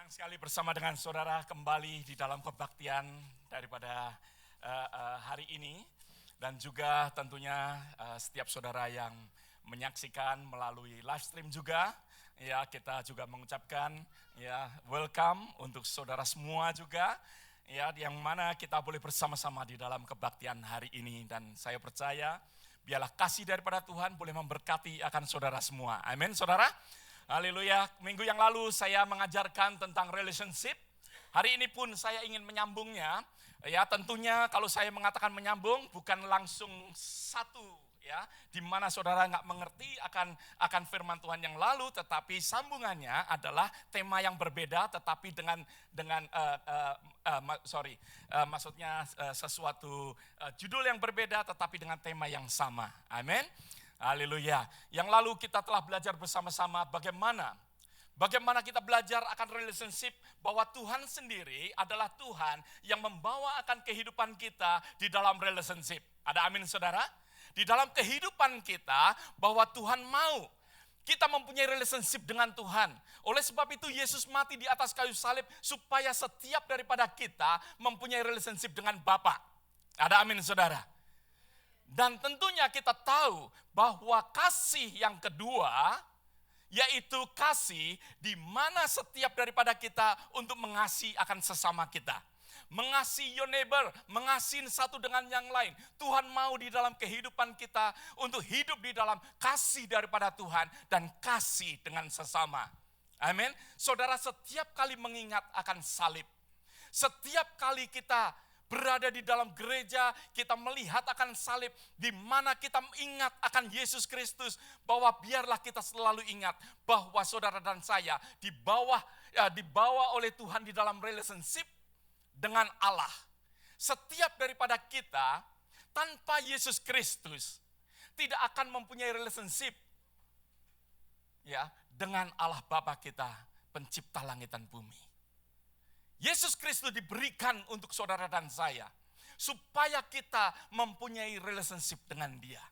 Senang sekali bersama dengan saudara kembali di dalam kebaktian daripada hari ini. Dan juga tentunya setiap saudara yang menyaksikan melalui live stream juga. Ya, kita juga mengucapkan ya welcome untuk saudara semua juga. Ya, yang mana kita boleh bersama-sama di dalam kebaktian hari ini. Dan saya percaya biarlah kasih daripada Tuhan boleh memberkati akan saudara semua. Amin, saudara. Haleluya. Minggu yang lalu saya mengajarkan tentang relationship. Hari ini pun saya ingin menyambungnya. Ya, tentunya kalau saya mengatakan menyambung bukan langsung satu ya, di mana saudara nggak mengerti akan firman Tuhan yang lalu, tetapi sambungannya adalah tema yang berbeda, tetapi maksudnya sesuatu judul yang berbeda, tetapi dengan tema yang sama. Amin. Haleluya. Yang lalu kita telah belajar bersama-sama bagaimana kita belajar akan relationship, bahwa Tuhan sendiri adalah Tuhan yang membawa akan kehidupan kita di dalam relationship. Ada amin, saudara? Di dalam kehidupan kita, bahwa Tuhan mau kita mempunyai relationship dengan Tuhan. Oleh sebab itu Yesus mati di atas kayu salib supaya setiap daripada kita mempunyai relationship dengan Bapa. Ada amin, saudara? Dan tentunya kita tahu bahwa kasih yang kedua, yaitu kasih di mana setiap daripada kita untuk mengasihi akan sesama kita. Mengasihi your neighbor, mengasihi satu dengan yang lain. Tuhan mau di dalam kehidupan kita untuk hidup di dalam kasih daripada Tuhan dan kasih dengan sesama. Amin. Saudara, setiap kali mengingat akan salib, setiap kali kita berada di dalam gereja, kita melihat akan salib, di mana kita ingat akan Yesus Kristus, bahwa biarlah kita selalu ingat bahwa saudara dan saya dibawa oleh Tuhan di dalam relationship dengan Allah. Setiap daripada kita tanpa Yesus Kristus tidak akan mempunyai relationship ya dengan Allah Bapa kita, pencipta langit dan bumi. Yesus Kristus diberikan untuk saudara dan saya, supaya kita mempunyai relationship dengan Dia.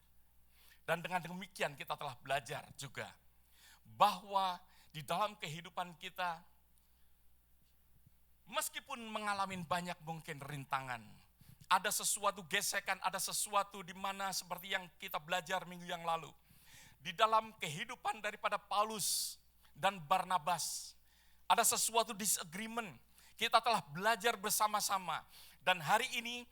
Dan dengan demikian kita telah belajar juga, bahwa di dalam kehidupan kita, meskipun mengalami banyak mungkin rintangan, ada sesuatu gesekan, ada sesuatu di mana seperti yang kita belajar minggu yang lalu. Di dalam kehidupan daripada Paulus dan Barnabas, ada sesuatu disagreement. Kita telah belajar bersama-sama, dan hari ini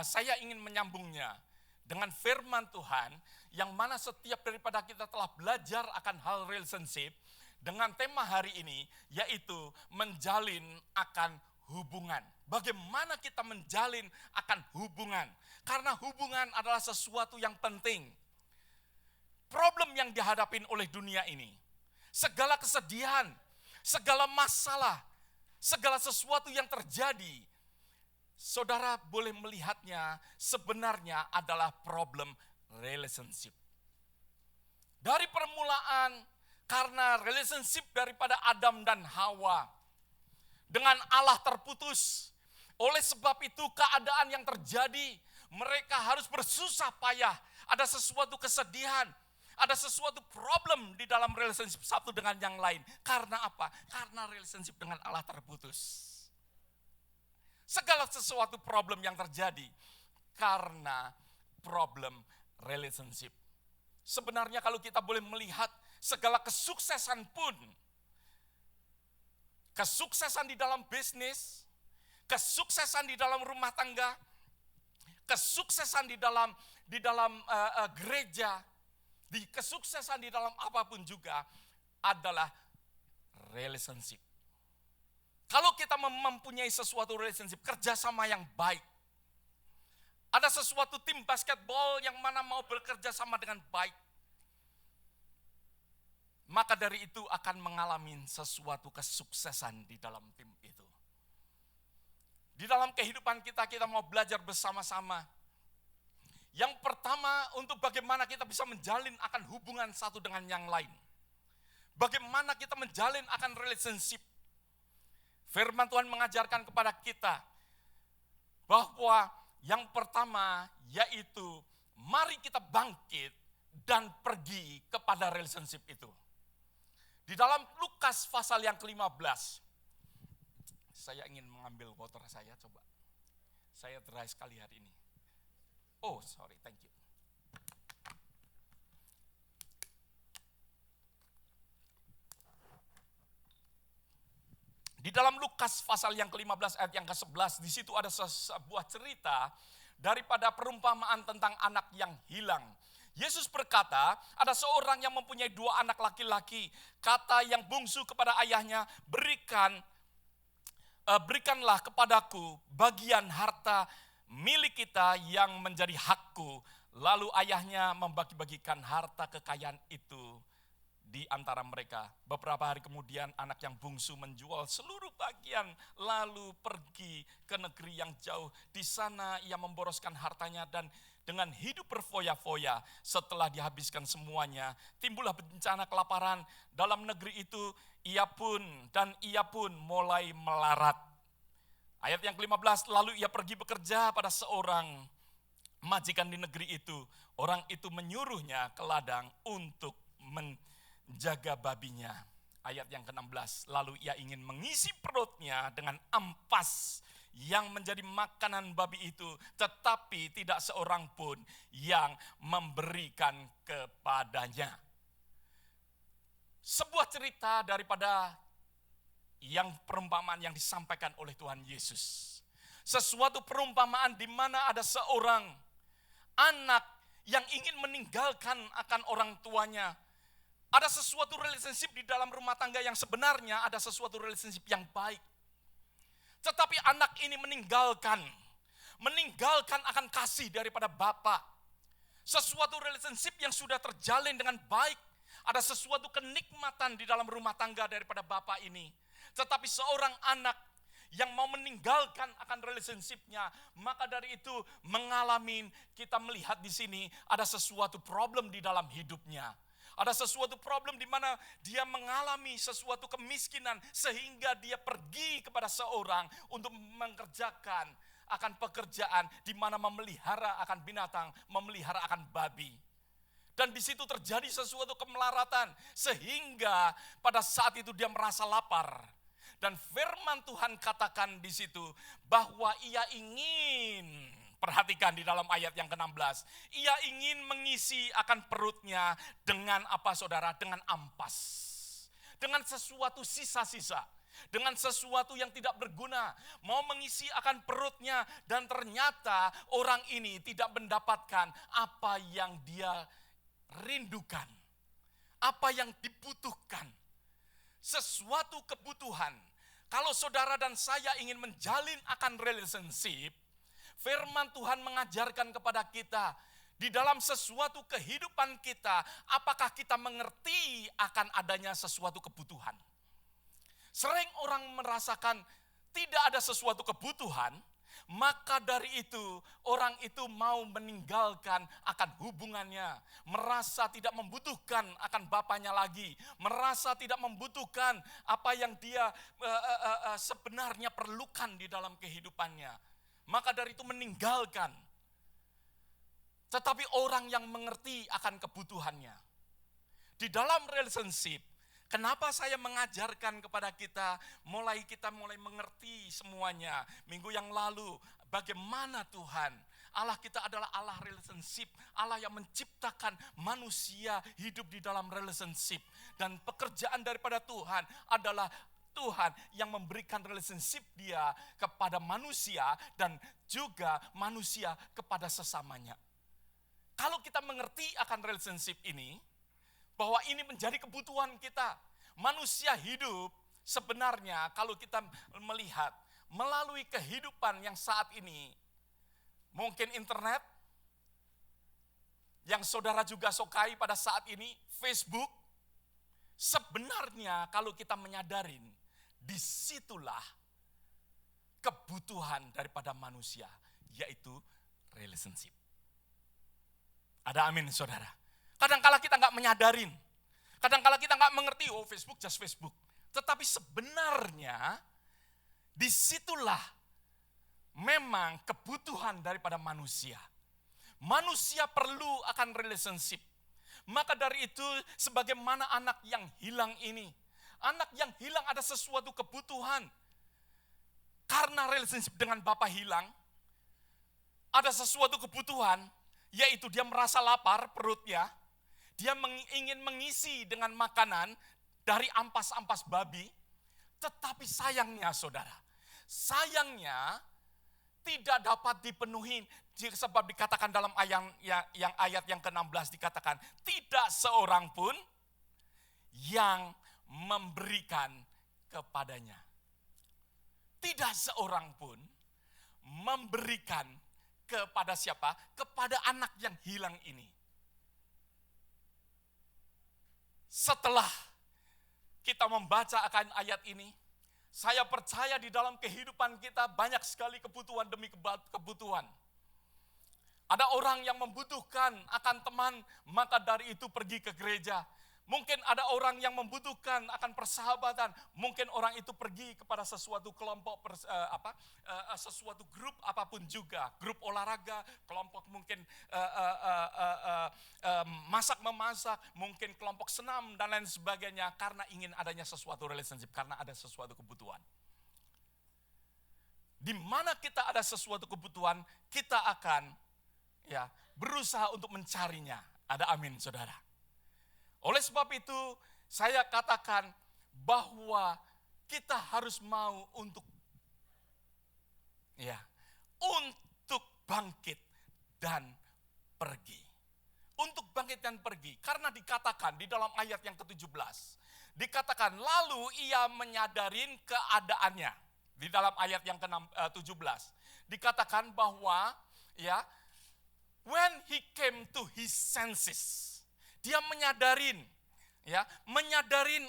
saya ingin menyambungnya dengan firman Tuhan, yang mana setiap daripada kita telah belajar akan hal relationship, dengan tema hari ini yaitu menjalin akan hubungan. Bagaimana kita menjalin akan hubungan? Karena hubungan adalah sesuatu yang penting. Problem yang dihadapin oleh dunia ini, segala kesedihan, segala masalah, segala sesuatu yang terjadi, saudara boleh melihatnya sebenarnya adalah problem relationship. Dari permulaan, karena relationship daripada Adam dan Hawa dengan Allah terputus. Oleh sebab itu keadaan yang terjadi, mereka harus bersusah payah. Ada sesuatu kesedihan, ada sesuatu problem di dalam relationship satu dengan yang lain. Karena apa? Karena relationship dengan Allah terputus. Segala sesuatu problem yang terjadi karena problem relationship. Sebenarnya kalau kita boleh melihat segala kesuksesan pun, kesuksesan di dalam bisnis, kesuksesan di dalam rumah tangga, kesuksesan di dalam gereja, kesuksesan di dalam apapun juga adalah relationship. Kalau kita mempunyai sesuatu relationship, kerjasama yang baik. Ada sesuatu tim basketball yang mana mau bekerja sama dengan baik, maka dari itu akan mengalami sesuatu kesuksesan di dalam tim itu. Di dalam kehidupan kita mau belajar bersama-sama. Yang pertama, untuk bagaimana kita bisa menjalin akan hubungan satu dengan yang lain. Bagaimana kita menjalin akan relationship. Firman Tuhan mengajarkan kepada kita bahwa yang pertama yaitu mari kita bangkit dan pergi kepada relationship itu. Di dalam Lukas pasal yang ke-15. Saya ingin mengambil water saya, coba. Saya dry sekali hari ini. Oh, sorry, thank you. Di dalam Lukas pasal yang ke-15 ayat yang ke-11, di situ ada sebuah cerita daripada perumpamaan tentang anak yang hilang. Yesus berkata, ada seorang yang mempunyai 2 anak laki-laki. Kata yang bungsu kepada ayahnya, berikanlah kepadaku bagian harta milik kita yang menjadi hakku. Lalu ayahnya membagi-bagikan harta kekayaan itu di antara mereka. Beberapa hari kemudian anak yang bungsu menjual seluruh bagian lalu pergi ke negeri yang jauh. Di sana ia memboroskan hartanya dan dengan hidup berfoya-foya. Setelah dihabiskan semuanya, timbullah bencana kelaparan dalam negeri itu. Ia pun mulai melarat. Ayat yang ke-15, lalu ia pergi bekerja pada seorang majikan di negeri itu. Orang itu menyuruhnya ke ladang untuk menjaga babinya. Ayat yang ke-16, lalu ia ingin mengisi perutnya dengan ampas yang menjadi makanan babi itu, tetapi tidak seorang pun yang memberikan kepadanya. Sebuah cerita daripada yang perumpamaan yang disampaikan oleh Tuhan Yesus. Sesuatu perumpamaan di mana ada seorang anak yang ingin meninggalkan akan orang tuanya. Ada sesuatu relationship di dalam rumah tangga yang sebenarnya ada sesuatu relationship yang baik. Tetapi anak ini meninggalkan akan kasih daripada Bapa. Sesuatu relationship yang sudah terjalin dengan baik. Ada sesuatu kenikmatan di dalam rumah tangga daripada Bapa ini. Tetapi seorang anak yang mau meninggalkan akan relationship-nya, maka dari itu kita melihat di sini ada sesuatu problem di dalam hidupnya. Ada sesuatu problem di mana dia mengalami sesuatu kemiskinan sehingga dia pergi kepada seorang untuk mengerjakan akan pekerjaan di mana memelihara akan binatang, memelihara akan babi. Dan di situ terjadi sesuatu kemelaratan sehingga pada saat itu dia merasa lapar. Dan firman Tuhan katakan di situ bahwa ia ingin, perhatikan di dalam ayat yang ke-16, ia ingin mengisi akan perutnya dengan apa saudara? Dengan ampas. Dengan sesuatu sisa-sisa. Dengan sesuatu yang tidak berguna. Mau mengisi akan perutnya dan ternyata orang ini tidak mendapatkan apa yang dia rindukan. Apa yang dibutuhkan. Sesuatu kebutuhan. Kalau saudara dan saya ingin menjalin akan relationship, firman Tuhan mengajarkan kepada kita, di dalam sesuatu kehidupan kita, apakah kita mengerti akan adanya sesuatu kebutuhan? Sering orang merasakan tidak ada sesuatu kebutuhan, maka dari itu orang itu mau meninggalkan akan hubungannya, merasa tidak membutuhkan akan bapaknya lagi, merasa tidak membutuhkan apa yang dia sebenarnya perlukan di dalam kehidupannya. Maka dari itu meninggalkan. Tetapi orang yang mengerti akan kebutuhannya. Di dalam relationship, kenapa saya mengajarkan kepada kita mulai mengerti semuanya. Minggu yang lalu, bagaimana Tuhan, Allah kita adalah Allah relationship. Allah yang menciptakan manusia hidup di dalam relationship. Dan pekerjaan daripada Tuhan adalah Tuhan yang memberikan relationship dia kepada manusia dan juga manusia kepada sesamanya. Kalau kita mengerti akan relationship ini, bahwa ini menjadi kebutuhan kita. Manusia hidup sebenarnya kalau kita melihat melalui kehidupan yang saat ini, mungkin internet, yang saudara juga sukai pada saat ini, Facebook, sebenarnya kalau kita menyadarin, disitulah kebutuhan daripada manusia, yaitu relationship. Ada amin saudara. Kadang-kala kita nggak menyadarin. Kadang-kala kita nggak mengerti, oh Facebook just Facebook. Tetapi sebenarnya disitulah memang kebutuhan daripada manusia. Manusia perlu akan relationship. Maka dari itu, sebagaimana anak yang hilang ini, anak yang hilang ada sesuatu kebutuhan. Karena relationship dengan Bapa hilang, ada sesuatu kebutuhan, yaitu dia merasa lapar perutnya, dia ingin mengisi dengan makanan dari ampas-ampas babi, tetapi sayangnya saudara, sayangnya tidak dapat dipenuhi, sebab dikatakan dalam ayat yang ke-16 dikatakan, tidak seorang pun yang memberikan kepadanya. Tidak seorang pun memberikan kepada siapa? Kepada anak yang hilang ini. Setelah kita membaca akan ayat ini, saya percaya di dalam kehidupan kita banyak sekali kebutuhan demi kebutuhan. Ada orang yang membutuhkan akan teman, maka dari itu pergi ke gereja. Mungkin ada orang yang membutuhkan akan persahabatan. Mungkin orang itu pergi kepada sesuatu kelompok, sesuatu grup apapun juga. Grup olahraga, kelompok mungkin masak-memasak, mungkin kelompok senam dan lain sebagainya. Karena ingin adanya sesuatu relationship, karena ada sesuatu kebutuhan. Di mana kita ada sesuatu kebutuhan, kita akan berusaha untuk mencarinya. Ada amin saudara. Oleh sebab itu, saya katakan bahwa kita harus mau untuk bangkit dan pergi. Untuk bangkit dan pergi, karena dikatakan di dalam ayat yang ke-17, dikatakan lalu ia menyadarin keadaannya. Di dalam ayat yang ke-17, dikatakan bahwa when he came to his senses, dia menyadarin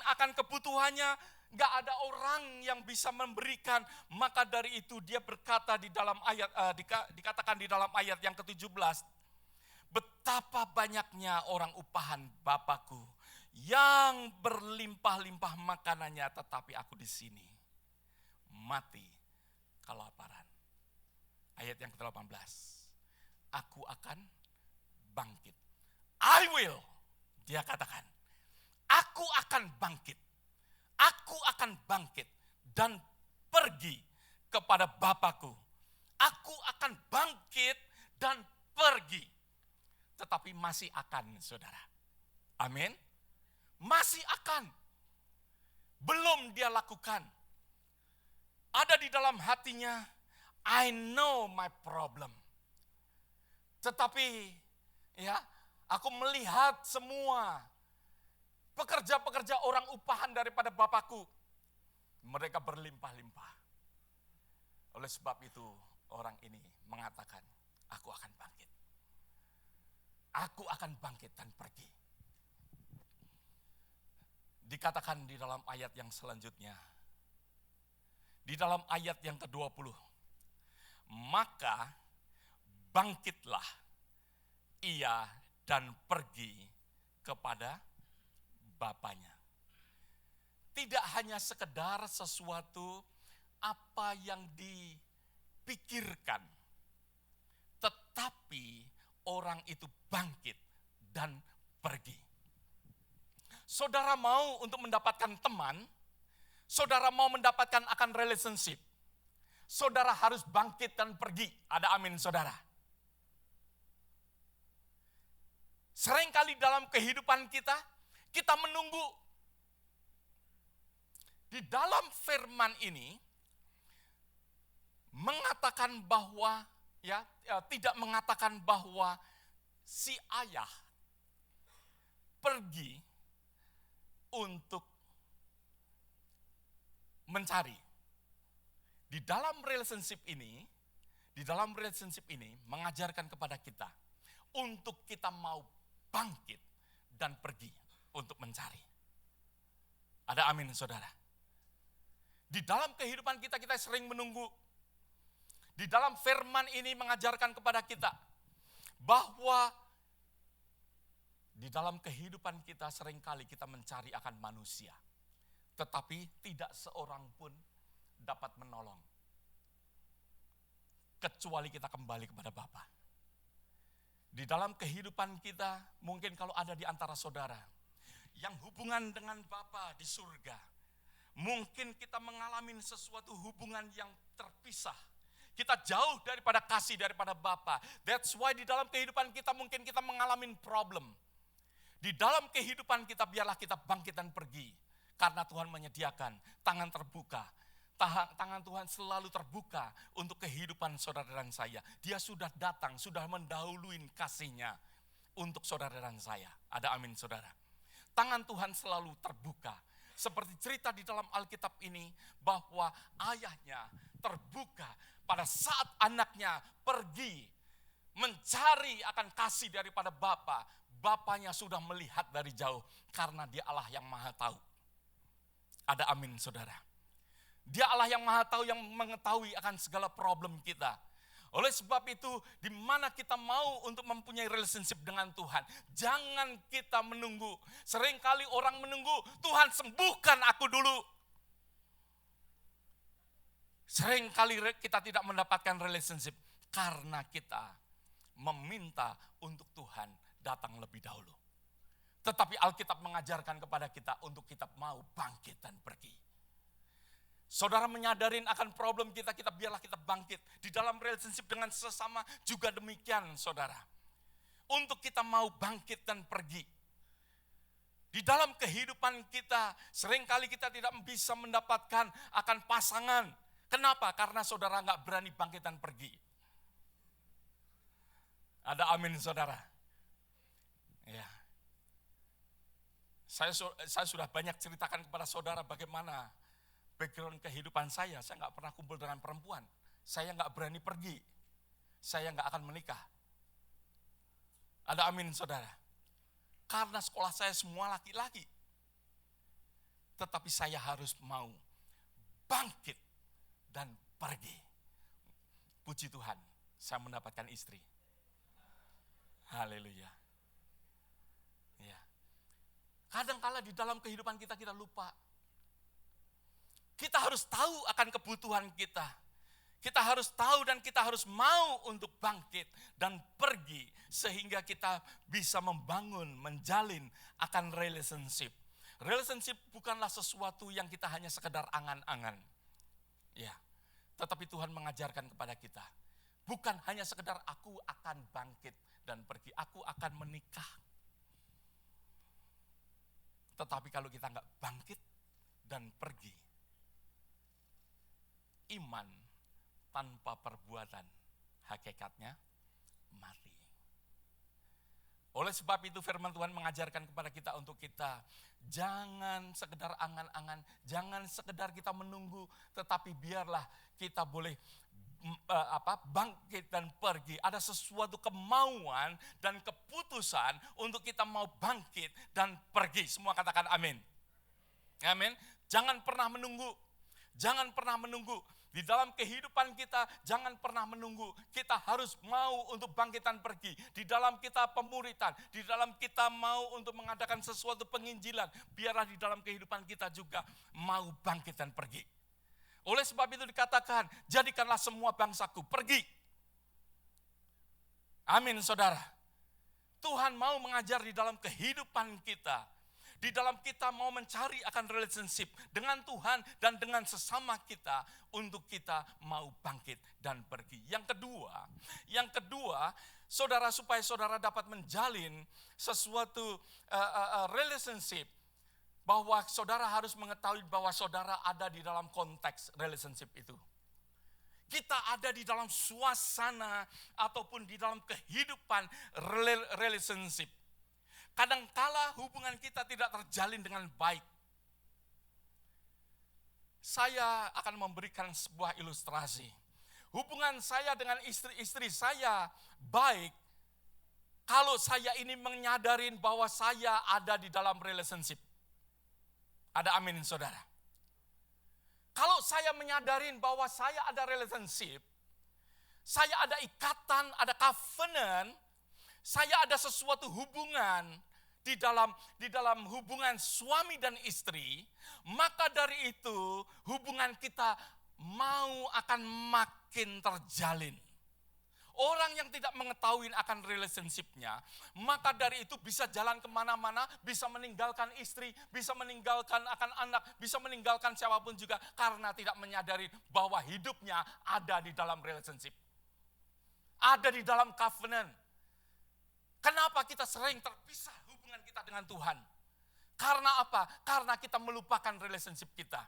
akan kebutuhannya, gak ada orang yang bisa memberikan. Maka dari itu dia berkata di dalam ayat, dikatakan di dalam ayat yang ke-17, betapa banyaknya orang upahan Bapakku yang berlimpah-limpah makanannya, tetapi aku di sini mati kelaparan. Ayat yang ke-18, aku akan bangkit. I will. Dia katakan, aku akan bangkit. Aku akan bangkit dan pergi kepada Bapakku. Aku akan bangkit dan pergi. Tetapi masih akan, saudara. Amin. Masih akan. Belum dia lakukan. Ada di dalam hatinya, I know my problem. Tetapi aku melihat semua pekerja-pekerja orang upahan daripada Bapakku. Mereka berlimpah-limpah. Oleh sebab itu orang ini mengatakan, aku akan bangkit. Aku akan bangkit dan pergi. Dikatakan di dalam ayat yang selanjutnya. Di dalam ayat yang ke-20. Maka bangkitlah ia dan pergi kepada bapaknya. Tidak hanya sekedar sesuatu apa yang dipikirkan, tetapi orang itu bangkit dan pergi. Saudara mau untuk mendapatkan teman, saudara mau mendapatkan akan relationship, saudara harus bangkit dan pergi. Ada amin saudara. Seringkali dalam kehidupan kita menunggu. Di dalam firman ini mengatakan bahwa tidak mengatakan bahwa si ayah pergi untuk mencari. Di dalam relationship ini mengajarkan kepada kita untuk kita mau bangkit dan pergi untuk mencari. Ada amin saudara. Di dalam kehidupan kita sering menunggu. Di dalam firman ini mengajarkan kepada kita bahwa di dalam kehidupan kita seringkali kita mencari akan manusia. Tetapi tidak seorang pun dapat menolong. Kecuali kita kembali kepada Bapa. Di dalam kehidupan kita, mungkin kalau ada di antara saudara yang hubungan dengan Bapa di surga, mungkin kita mengalami sesuatu hubungan yang terpisah. Kita jauh daripada kasih daripada Bapa. That's why di dalam kehidupan kita mungkin kita mengalami problem. Di dalam kehidupan kita biarlah kita bangkit dan pergi. Karena Tuhan menyediakan tangan terbuka. Tangan Tuhan selalu terbuka untuk kehidupan saudara dan saya. Dia sudah datang, sudah mendahului kasih-Nya untuk saudara dan saya. Ada amin saudara. Tangan Tuhan selalu terbuka. Seperti cerita di dalam Alkitab ini bahwa ayahnya terbuka pada saat anaknya pergi mencari akan kasih daripada Bapa. Bapaknya sudah melihat dari jauh karena Dia Allah yang Maha Tahu. Ada amin saudara. Dia Allah yang Maha Tahu, yang mengetahui akan segala problem kita. Oleh sebab itu, di mana kita mau untuk mempunyai relationship dengan Tuhan, jangan kita menunggu. Seringkali orang menunggu, Tuhan sembuhkan aku dulu. Seringkali kita tidak mendapatkan relationship karena kita meminta untuk Tuhan datang lebih dahulu. Tetapi Alkitab mengajarkan kepada kita untuk kita mau bangkit dan pergi. Saudara menyadarin akan problem kita biarlah kita bangkit. Di dalam relationship dengan sesama juga demikian saudara. Untuk kita mau bangkit dan pergi. Di dalam kehidupan kita, seringkali kita tidak bisa mendapatkan akan pasangan. Kenapa? Karena saudara nggak berani bangkit dan pergi. Ada amin saudara. Ya. Saya sudah banyak ceritakan kepada saudara bagaimana background kehidupan saya nggak pernah kumpul dengan perempuan. Saya nggak berani pergi. Saya nggak akan menikah. Ada amin saudara. Karena sekolah saya semua laki-laki. Tetapi saya harus mau bangkit dan pergi. Puji Tuhan, saya mendapatkan istri. Haleluya. Ya. Kadang-kala di dalam kehidupan kita lupa. Kita harus tahu akan kebutuhan kita. Kita harus tahu dan kita harus mau untuk bangkit dan pergi. Sehingga kita bisa membangun, menjalin akan relationship. Relationship bukanlah sesuatu yang kita hanya sekedar angan-angan. Ya, tetapi Tuhan mengajarkan kepada kita. Bukan hanya sekedar aku akan bangkit dan pergi. Aku akan menikah. Tetapi kalau kita nggak bangkit dan pergi, iman tanpa perbuatan hakikatnya mati. Oleh sebab itu firman Tuhan mengajarkan kepada kita untuk kita jangan sekedar angan-angan, jangan sekedar kita menunggu, tetapi biarlah kita boleh bangkit dan pergi. Ada sesuatu kemauan dan keputusan untuk kita mau bangkit dan pergi. Semua katakan amin. Amin. Jangan pernah menunggu. Jangan pernah menunggu. Di dalam kehidupan kita, jangan pernah menunggu. Kita harus mau untuk bangkit dan pergi. Di dalam kita pemuritan, di dalam kita mau untuk mengadakan sesuatu penginjilan, biarlah di dalam kehidupan kita juga mau bangkit dan pergi. Oleh sebab itu dikatakan, jadikanlah semua bangsaku pergi. Amin saudara. Tuhan mau mengajar di dalam kehidupan kita. Di dalam kita mau mencari akan relationship dengan Tuhan dan dengan sesama kita untuk kita mau bangkit dan pergi. Yang kedua, saudara supaya saudara dapat menjalin sesuatu relationship, bahwa saudara harus mengetahui bahwa saudara ada di dalam konteks relationship itu. Kita ada di dalam suasana ataupun di dalam kehidupan relationship. Kadangkala hubungan kita tidak terjalin dengan baik. Saya akan memberikan sebuah ilustrasi. Hubungan saya dengan istri-istri saya baik kalau saya ini menyadarin bahwa saya ada di dalam relationship. Ada amin saudara. Kalau saya menyadarin bahwa saya ada relationship, saya ada ikatan, ada covenant, saya ada sesuatu hubungan di dalam hubungan suami dan istri, maka dari itu hubungan kita mau akan makin terjalin. Orang yang tidak mengetahui akan relationship-nya, maka dari itu bisa jalan kemana-mana, bisa meninggalkan istri, bisa meninggalkan akan anak, bisa meninggalkan siapapun juga, karena tidak menyadari bahwa hidupnya ada di dalam relationship. Ada di dalam covenant. Kenapa kita sering terpisah hubungan kita dengan Tuhan? Karena apa? Karena kita melupakan relationship kita.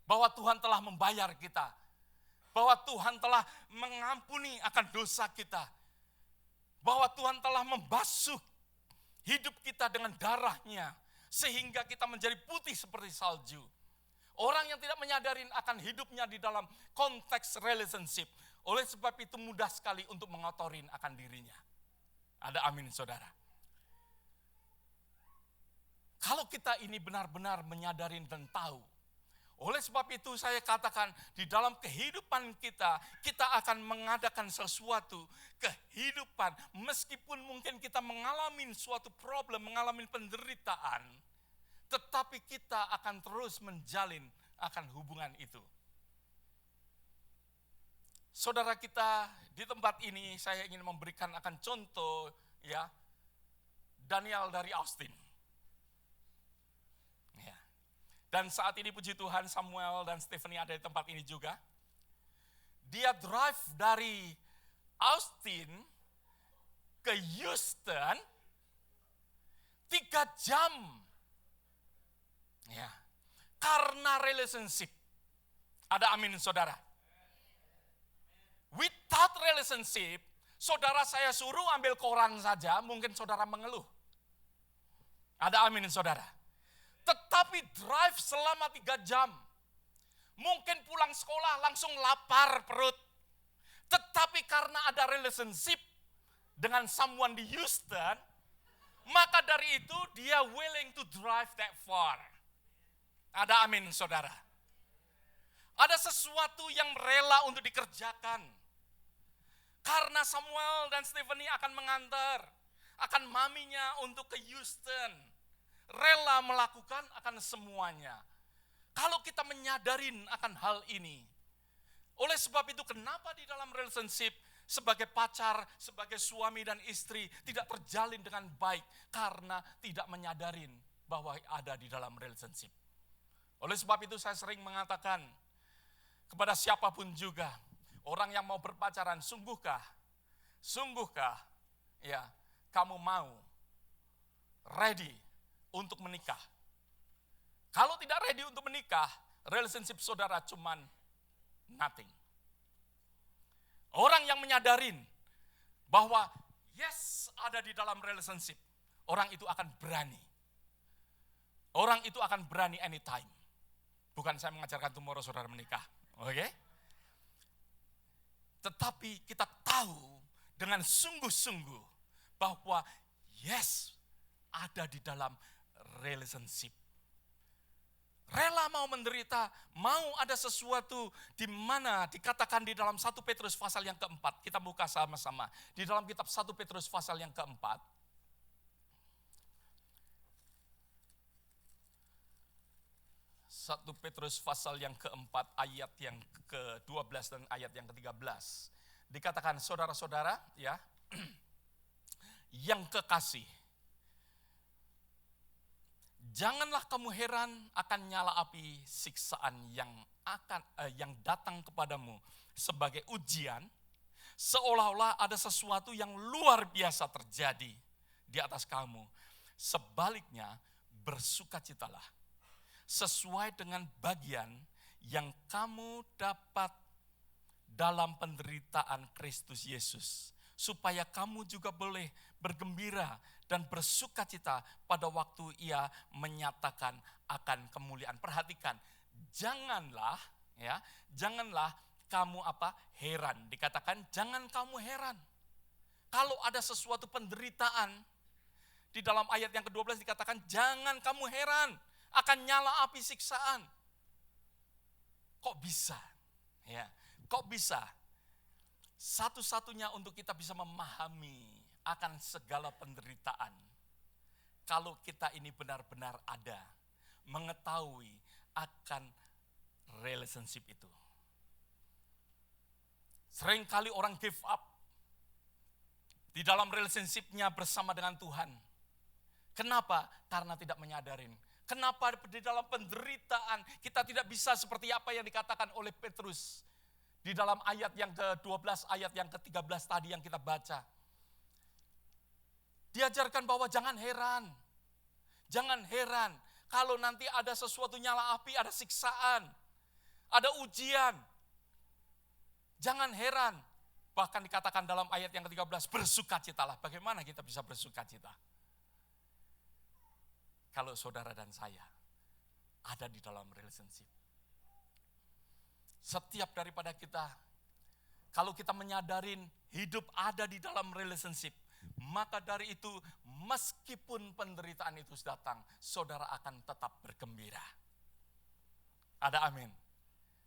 Bahwa Tuhan telah membayar kita. Bahwa Tuhan telah mengampuni akan dosa kita. Bahwa Tuhan telah membasuh hidup kita dengan darahnya. Sehingga kita menjadi putih seperti salju. Orang yang tidak menyadari akan hidupnya di dalam konteks relationship. Oleh sebab itu mudah sekali untuk mengotorin akan dirinya. Ada amin saudara. Kalau kita ini benar-benar menyadari dan tahu. Oleh sebab itu saya katakan di dalam kehidupan kita, kita akan mengadakan sesuatu kehidupan. Meskipun mungkin kita mengalami suatu problem, mengalami penderitaan. Tetapi kita akan terus menjalin akan hubungan itu. Saudara kita di tempat ini saya ingin memberikan akan contoh ya Daniel dari Austin. Ya. Dan saat ini puji Tuhan Samuel dan Stephanie ada di tempat ini juga. Dia drive dari Austin ke Houston 3 jam. Ya. Karena relationship. Ada amin saudara. Without relationship, saudara saya suruh ambil koran saja, mungkin saudara mengeluh. Ada amin saudara. Tetapi drive selama 3 jam. Mungkin pulang sekolah langsung lapar perut. Tetapi karena ada relationship dengan someone di Houston, maka dari itu dia willing to drive that far. Ada amin saudara. Ada sesuatu yang rela untuk dikerjakan. Karena Samuel dan Stephanie akan mengantar, akan maminya untuk ke Houston. Rela melakukan akan semuanya. Kalau kita menyadarin akan hal ini. Oleh sebab itu kenapa di dalam relationship sebagai pacar, sebagai suami dan istri tidak terjalin dengan baik. Karena tidak menyadarin bahwa ada di dalam relationship. Oleh sebab itu saya sering mengatakan kepada siapapun juga. Orang yang mau berpacaran, sungguhkah ya, kamu mau ready untuk menikah? Kalau tidak ready untuk menikah, relationship saudara cuman nothing. Orang yang menyadarin bahwa yes ada di dalam relationship, orang itu akan berani. Orang itu akan berani anytime. Bukan saya mengajarkan tomorrow saudara menikah, oke? Tetapi kita tahu dengan sungguh-sungguh bahwa yes ada di dalam relationship. Rela mau menderita, mau ada sesuatu di mana dikatakan di dalam 1 Petrus pasal yang keempat. Kita buka sama-sama. Di dalam kitab 1 Petrus pasal yang keempat. 1 Petrus pasal yang keempat ayat yang ke-12 dan ayat yang ke-13. Dikatakan saudara-saudara ya yang kekasih. Janganlah kamu heran akan nyala api siksaan yang datang kepadamu sebagai ujian, seolah-olah ada sesuatu yang luar biasa terjadi di atas kamu. Sebaliknya bersukacitalah sesuai dengan bagian yang kamu dapat dalam penderitaan Kristus Yesus, supaya kamu juga boleh bergembira dan bersukacita pada waktu Ia menyatakan akan kemuliaan. Perhatikan, janganlah kamu heran. Dikatakan jangan kamu heran. Kalau ada sesuatu penderitaan, di dalam ayat yang ke-12 dikatakan jangan kamu heran. Akan nyala api siksaan. Kok bisa? Ya, kok bisa? Satu-satunya untuk kita bisa memahami akan segala penderitaan. Kalau kita ini benar-benar ada, mengetahui akan relationship itu. Seringkali orang give up di dalam relationship-nya bersama dengan Tuhan. Kenapa? Karena tidak menyadarin. Kenapa di dalam penderitaan kita tidak bisa seperti apa yang dikatakan oleh Petrus di dalam ayat yang ke-12, ayat yang ke-13 tadi yang kita baca. Diajarkan bahwa jangan heran kalau nanti ada sesuatu nyala api, ada siksaan, ada ujian. Jangan heran. Bahkan dikatakan dalam ayat yang ke-13, bersukacitalah. Bagaimana kita bisa bersukacita? Kalau saudara dan saya ada di dalam relationship. Setiap daripada kita, kalau kita menyadarin hidup ada di dalam relationship, maka dari itu meskipun penderitaan itu datang, saudara akan tetap bergembira. Ada amin.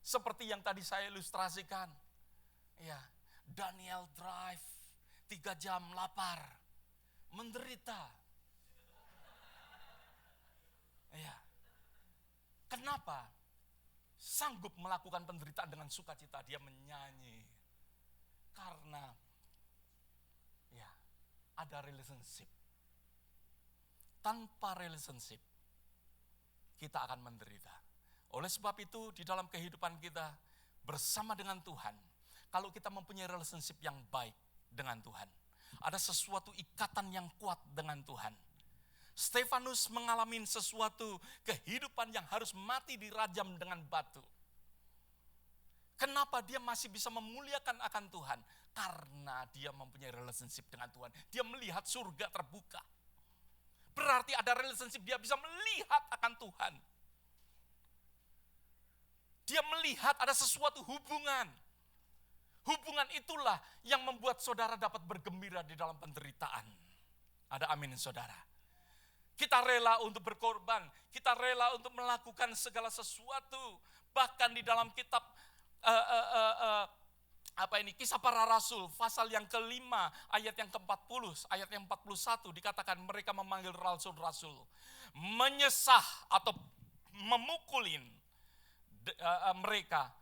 Seperti yang tadi saya ilustrasikan. Ya, Daniel drive 3 jam lapar, menderita. Ya. Kenapa? Sanggup melakukan penderitaan dengan sukacita, dia menyanyi. Karena ya, ada relationship. Tanpa relationship, kita akan menderita. Oleh sebab itu, di dalam kehidupan kita bersama dengan Tuhan, kalau kita mempunyai relationship yang baik dengan Tuhan, ada sesuatu ikatan yang kuat dengan Tuhan. Stefanus mengalami sesuatu kehidupan yang harus mati dirajam dengan batu. Kenapa dia masih bisa memuliakan akan Tuhan? Karena dia mempunyai relationship dengan Tuhan. Dia melihat surga terbuka. Berarti ada relationship, dia bisa melihat akan Tuhan. Dia melihat ada sesuatu hubungan. Hubungan itulah yang membuat saudara dapat bergembira di dalam penderitaan. Ada amin saudara. Kita rela untuk berkorban, kita rela untuk melakukan segala sesuatu. Bahkan di dalam kitab Kisah Para Rasul, pasal yang ke-5, ayat yang ke-40, ayat yang 41, dikatakan mereka memanggil rasul-rasul, menyesah atau memukulin mereka,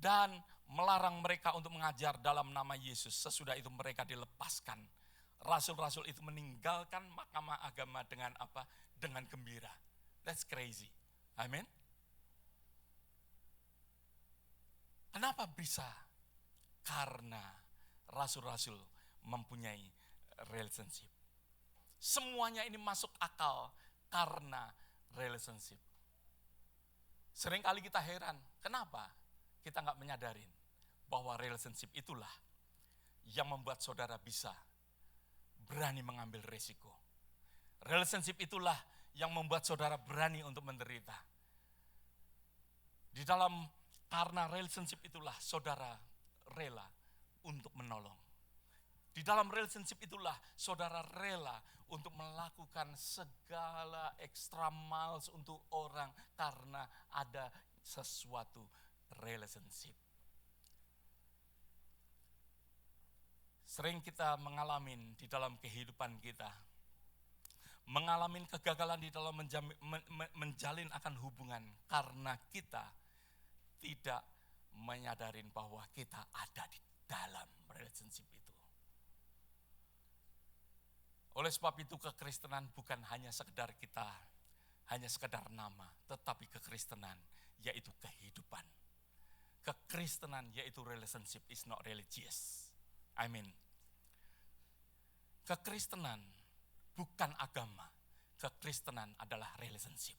dan melarang mereka untuk mengajar dalam nama Yesus. Sesudah itu mereka dilepaskan. Rasul-rasul itu meninggalkan mahkamah agama dengan apa? Dengan gembira. That's crazy. Amin. Kenapa bisa? Karena rasul-rasul mempunyai relationship. Semuanya ini masuk akal karena relationship. Seringkali kita heran, kenapa kita nggak menyadarin bahwa relationship itulah yang membuat saudara bisa berani mengambil resiko. Relationship itulah yang membuat saudara berani untuk menderita. Di dalam karena relationship itulah saudara rela untuk menolong. Di dalam relationship itulah saudara rela untuk melakukan segala extra miles untuk orang karena ada sesuatu relationship. Sering kita mengalami di dalam kehidupan kita, mengalami kegagalan di dalam menjalin akan hubungan karena kita tidak menyadarin bahwa kita ada di dalam relationship itu. Oleh sebab itu kekristenan bukan hanya sekedar kita, hanya sekedar nama, tetapi kekristenan yaitu kehidupan. Kekristenan yaitu relationship, is not religious. Amin. Kekristenan bukan agama, kekristenan adalah relationship.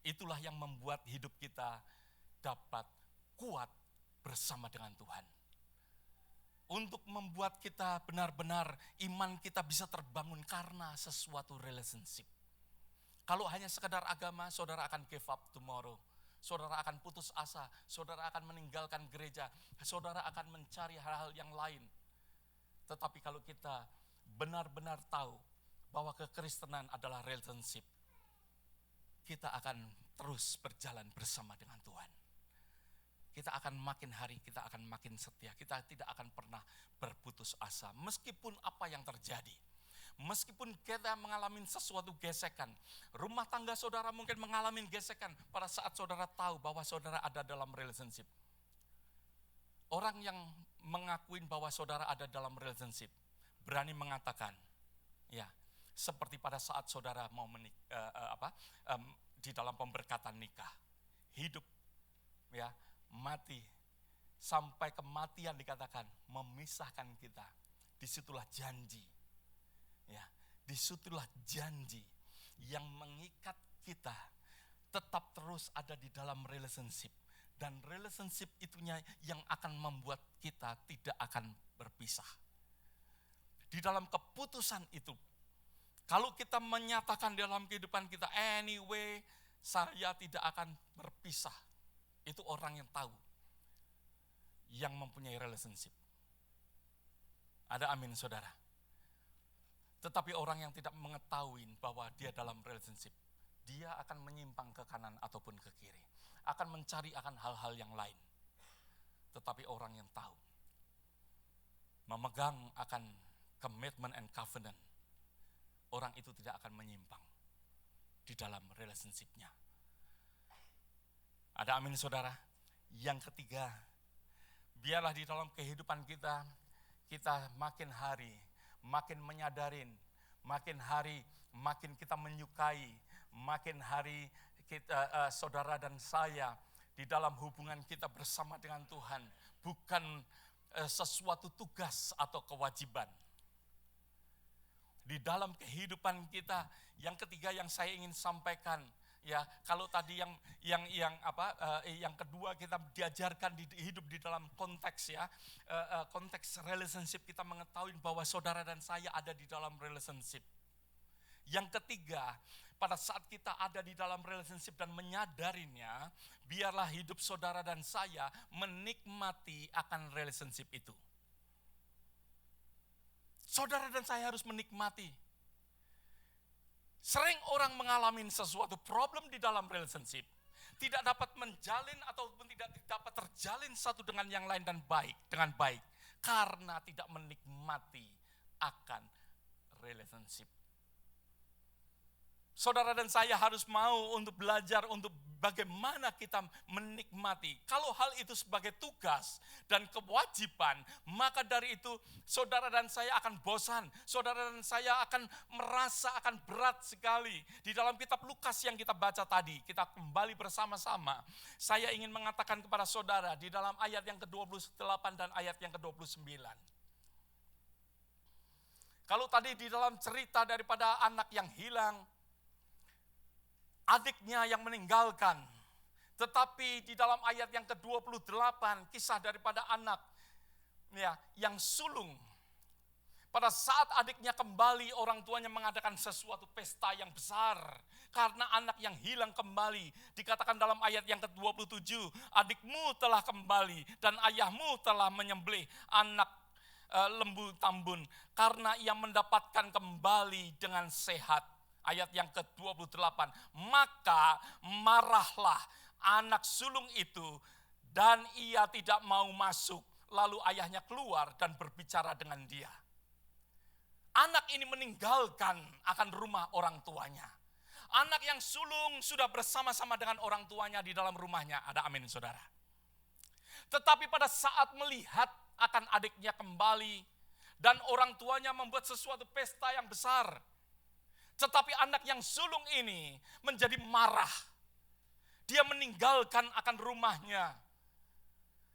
Itulah yang membuat hidup kita dapat kuat bersama dengan Tuhan. Untuk membuat kita benar-benar iman kita bisa terbangun karena sesuatu relationship. Kalau hanya sekedar agama, saudara akan give up tomorrow. Saudara akan putus asa, saudara akan meninggalkan gereja, saudara akan mencari hal-hal yang lain. Tetapi kalau kita benar-benar tahu bahwa kekristenan adalah relationship, kita akan terus berjalan bersama dengan Tuhan. Kita akan makin hari, kita akan makin setia. Kita tidak akan pernah berputus asa. Meskipun apa yang terjadi. Meskipun kita mengalami sesuatu gesekan. Rumah tangga saudara mungkin mengalami gesekan pada saat saudara tahu bahwa saudara ada dalam relationship. Orang yang mengakuin bahwa saudara ada dalam relationship, berani mengatakan, ya, seperti pada saat saudara mau di dalam pemberkatan nikah, hidup, ya, mati, sampai kematian dikatakan memisahkan kita. Disitulah janji, ya, disitulah janji yang mengikat kita tetap terus ada di dalam relationship. Dan relationship itunya yang akan membuat kita tidak akan berpisah. Di dalam keputusan itu, kalau kita menyatakan dalam kehidupan kita, anyway, saya tidak akan berpisah. Itu orang yang tahu, yang mempunyai relationship. Ada amin, saudara. Tetapi orang yang tidak mengetahui bahwa dia dalam relationship, dia akan menyimpang ke kanan ataupun ke kiri. Akan mencari akan hal-hal yang lain. Tetapi orang yang tahu, memegang akan commitment and covenant, orang itu tidak akan menyimpang di dalam relationship-nya. Ada amin, saudara. Yang ketiga, biarlah di dalam kehidupan kita makin hari, makin menyadarin, makin hari, makin kita menyukai, makin hari kita, saudara dan saya, di dalam hubungan kita bersama dengan Tuhan, bukan sesuatu tugas atau kewajiban. Di dalam kehidupan kita, yang ketiga yang saya ingin sampaikan, ya, kalau tadi yang kedua kita diajarkan hidup di dalam konteks, ya, konteks relationship, kita mengetahui bahwa saudara dan saya ada di dalam relationship. Yang ketiga, pada saat kita ada di dalam relationship dan menyadarinya, biarlah hidup saudara dan saya menikmati akan relationship itu. Saudara dan saya harus menikmati. Sering orang mengalami sesuatu problem di dalam relationship, tidak dapat menjalin ataupun tidak dapat terjalin satu dengan yang lain dengan baik karena tidak menikmati akan relationship. Saudara dan saya harus mau untuk belajar untuk bagaimana kita menikmati. Kalau hal itu sebagai tugas dan kewajiban, maka dari itu saudara dan saya akan bosan. Saudara dan saya akan merasa akan berat sekali. Di dalam kitab Lukas yang kita baca tadi, kita kembali bersama-sama. Saya ingin mengatakan kepada saudara di dalam ayat yang ke-28 dan ayat yang ke-29. Kalau tadi di dalam cerita daripada anak yang hilang, adiknya yang meninggalkan. Tetapi di dalam ayat yang ke-28, kisah daripada anak, ya, yang sulung. Pada saat adiknya kembali, orang tuanya mengadakan sesuatu pesta yang besar. Karena anak yang hilang kembali. Dikatakan dalam ayat yang ke-27, adikmu telah kembali dan ayahmu telah menyembelih anak lembu tambun. Karena ia mendapatkan kembali dengan sehat. Ayat yang ke-28, maka marahlah anak sulung itu dan ia tidak mau masuk. Lalu ayahnya keluar dan berbicara dengan dia. Anak ini meninggalkan akan rumah orang tuanya. Anak yang sulung sudah bersama-sama dengan orang tuanya di dalam rumahnya. Ada amin, saudara. Tetapi pada saat melihat akan adiknya kembali dan orang tuanya membuat sesuatu pesta yang besar, tetapi anak yang sulung ini menjadi marah. Dia meninggalkan akan rumahnya.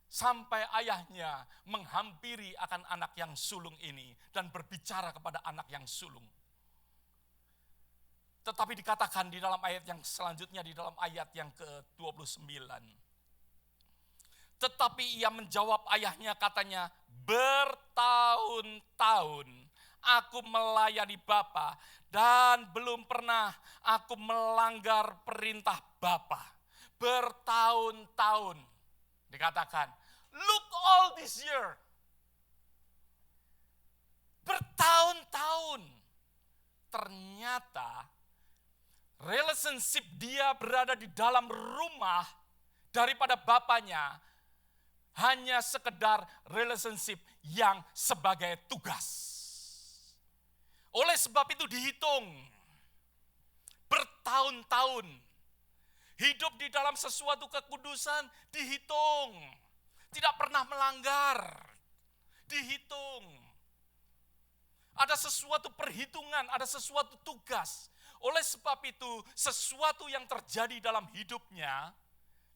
Sampai ayahnya menghampiri akan anak yang sulung ini. Dan berbicara kepada anak yang sulung. Tetapi dikatakan di dalam ayat yang selanjutnya, di dalam ayat yang ke-29. Tetapi ia menjawab ayahnya, katanya, bertahun-tahun aku melayani Bapa dan belum pernah aku melanggar perintah Bapa. Bertahun-tahun. Dikatakan, look all this year. Bertahun-tahun. Ternyata relationship dia berada di dalam rumah daripada bapaknya hanya sekedar relationship yang sebagai tugas. Oleh sebab itu dihitung bertahun-tahun. Hidup di dalam sesuatu kekudusan dihitung. Tidak pernah melanggar. Dihitung. Ada sesuatu perhitungan, ada sesuatu tugas. Oleh sebab itu, sesuatu yang terjadi dalam hidupnya,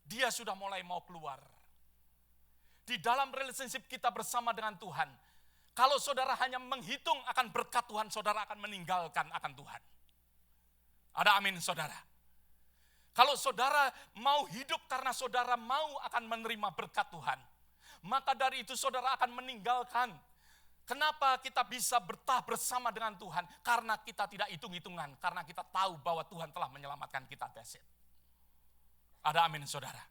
dia sudah mulai mau keluar. Di dalam relationship kita bersama dengan Tuhan, kalau saudara hanya menghitung akan berkat Tuhan, saudara akan meninggalkan akan Tuhan. Ada amin saudara. Kalau saudara mau hidup karena saudara mau akan menerima berkat Tuhan, maka dari itu saudara akan meninggalkan. Kenapa kita bisa bertah bersama dengan Tuhan? Karena kita tidak hitung-hitungan, karena kita tahu bahwa Tuhan telah menyelamatkan kita. That's it. Ada amin saudara.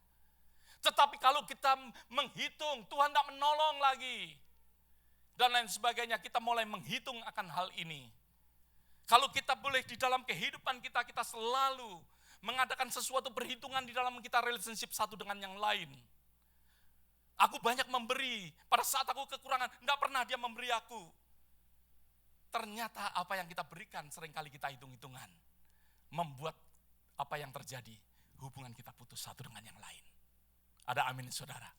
Tetapi kalau kita menghitung, Tuhan tidak menolong lagi. Dan lain sebagainya, kita mulai menghitung akan hal ini. Kalau kita boleh di dalam kehidupan kita, kita selalu mengadakan sesuatu perhitungan di dalam kita relationship satu dengan yang lain. Aku banyak memberi, pada saat aku kekurangan, tidak pernah dia memberi aku. Ternyata apa yang kita berikan seringkali kita hitung-hitungan. Membuat apa yang terjadi, hubungan kita putus satu dengan yang lain. Ada amin saudara.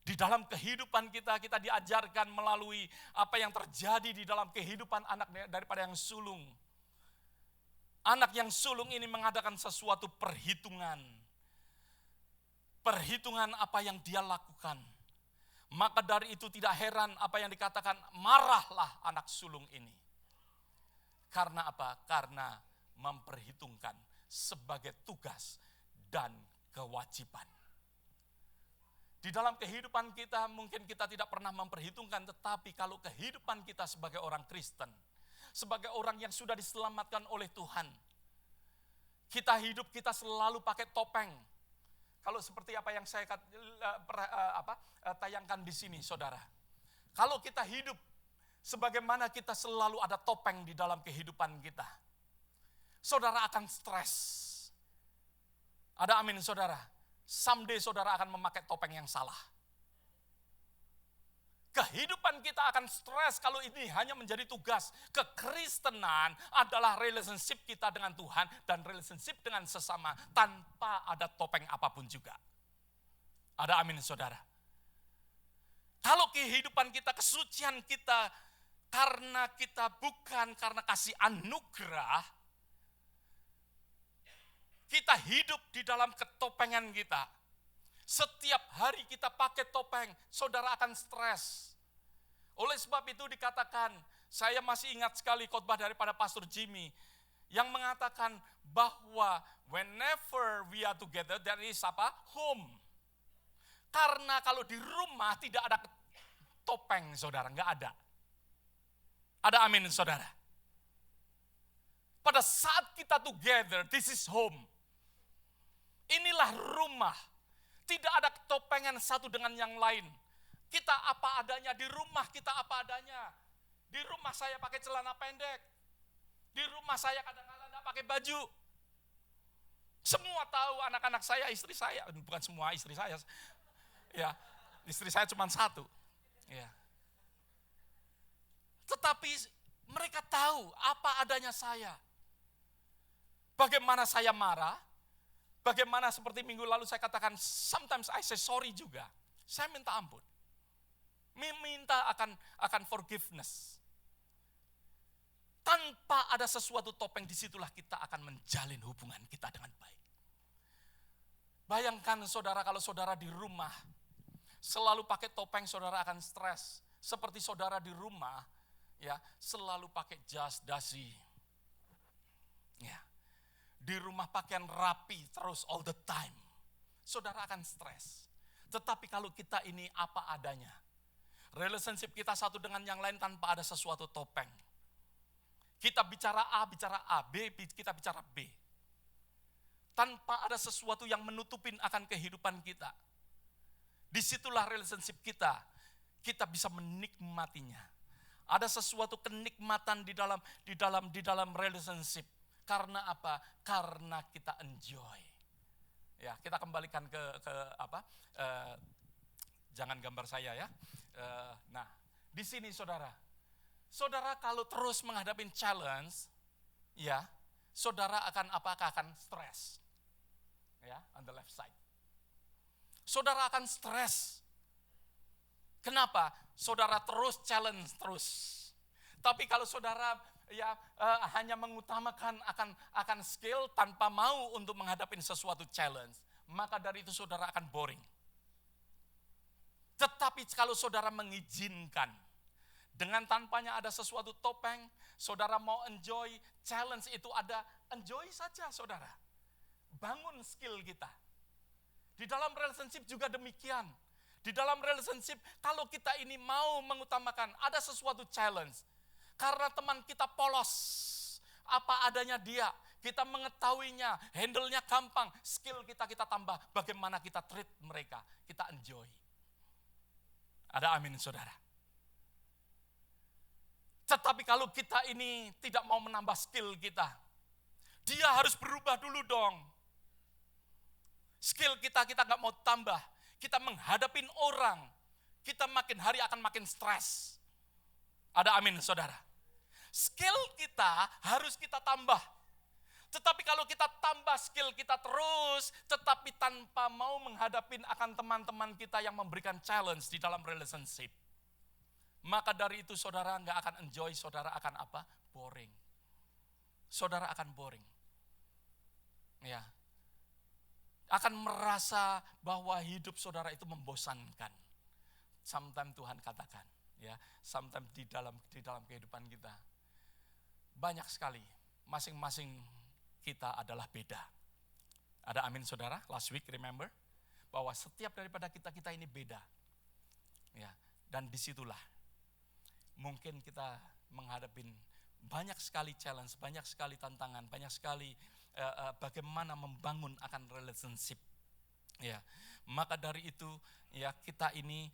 Di dalam kehidupan kita diajarkan melalui apa yang terjadi di dalam kehidupan anak daripada yang sulung. Anak yang sulung ini mengadakan sesuatu perhitungan. Perhitungan apa yang dia lakukan. Maka dari itu tidak heran apa yang dikatakan, marahlah anak sulung ini. Karena apa? Karena memperhitungkan sebagai tugas dan kewajiban. Di dalam kehidupan kita mungkin kita tidak pernah memperhitungkan, tetapi kalau kehidupan kita sebagai orang Kristen, sebagai orang yang sudah diselamatkan oleh Tuhan, kita selalu pakai topeng. Kalau seperti apa yang saya tayangkan di sini, saudara. Kalau kita hidup sebagaimana kita selalu ada topeng di dalam kehidupan kita, saudara akan stres. Ada amin, saudara. Someday saudara akan memakai topeng yang salah. Kehidupan kita akan stres kalau ini hanya menjadi tugas. Kekristenan adalah relationship kita dengan Tuhan dan relationship dengan sesama tanpa ada topeng apapun juga. Ada amin saudara. Kalau kehidupan kita, kesucian kita, karena kita bukan karena kasih anugerah, kita hidup di dalam ketopengan kita. Setiap hari kita pakai topeng, saudara akan stres. Oleh sebab itu dikatakan, saya masih ingat sekali khotbah daripada Pastor Jimmy, yang mengatakan bahwa whenever we are together, there is home. Karena kalau di rumah tidak ada topeng, saudara, enggak ada. Ada amin, saudara. Pada saat kita together, this is home. Inilah rumah. Tidak ada ketopengan satu dengan yang lain. Kita apa adanya, di rumah kita apa adanya. Di rumah saya pakai celana pendek. Di rumah saya kadang-kadang tidak pakai baju. Semua tahu, anak-anak saya, istri saya, bukan semua istri saya. Ya, istri saya cuma satu. Ya. Tetapi mereka tahu apa adanya saya. Bagaimana saya marah, bagaimana seperti minggu lalu saya katakan, sometimes I say sorry juga. Saya minta ampun. Minta akan forgiveness. Tanpa ada sesuatu topeng, disitulah kita akan menjalin hubungan kita dengan baik. Bayangkan saudara, kalau saudara di rumah, selalu pakai topeng, saudara akan stres. Seperti saudara di rumah, ya selalu pakai jas, dasi. Ya. Di rumah pakaian rapi terus all the time. Saudara akan stres. Tetapi kalau kita ini apa adanya, relationship kita satu dengan yang lain tanpa ada sesuatu topeng. Kita bicara A, B, kita bicara B. Tanpa ada sesuatu yang menutupin akan kehidupan kita. Disitulah relationship kita bisa menikmatinya. Ada sesuatu kenikmatan di dalam relationship. Karena apa? Karena kita enjoy. Ya, kita kembalikan ke jangan gambar saya ya. Nah, di sini saudara kalau terus menghadapi challenge, ya, saudara akan apakah akan stres? Ya, on the left side. Saudara akan stres. Kenapa? Saudara terus challenge terus. Tapi kalau saudara hanya mengutamakan akan skill tanpa mau untuk menghadapi sesuatu challenge, maka dari itu saudara akan boring. Tetapi kalau saudara mengizinkan, dengan tanpanya ada sesuatu topeng, saudara mau enjoy, challenge itu ada, enjoy saja saudara. Bangun skill kita. Di dalam relationship juga demikian. Di dalam relationship, kalau kita ini mau mengutamakan, ada sesuatu challenge. Karena teman kita polos, apa adanya dia, kita mengetahuinya, handle-nya gampang, skill kita tambah, bagaimana kita treat mereka, kita enjoy. Ada amin saudara. Tetapi kalau kita ini tidak mau menambah skill kita, dia harus berubah dulu dong. Skill kita gak mau tambah, kita menghadapin orang, kita makin hari akan makin stres. Ada amin saudara. Skill kita harus kita tambah. Tetapi kalau kita tambah skill kita terus, tetapi tanpa mau menghadapin akan teman-teman kita yang memberikan challenge di dalam relationship, maka dari itu saudara nggak akan enjoy, saudara akan apa? Boring. Saudara akan boring. Ya. Akan merasa bahwa hidup saudara itu membosankan. Sometimes Tuhan katakan, ya, sometimes di dalam kehidupan kita banyak sekali, masing-masing kita adalah beda. Ada amin saudara? Last week remember bahwa setiap daripada kita ini beda. Ya, dan disitulah mungkin kita menghadapi banyak sekali challenge, banyak sekali tantangan, banyak sekali bagaimana membangun akan relationship. Ya, maka dari itu ya kita ini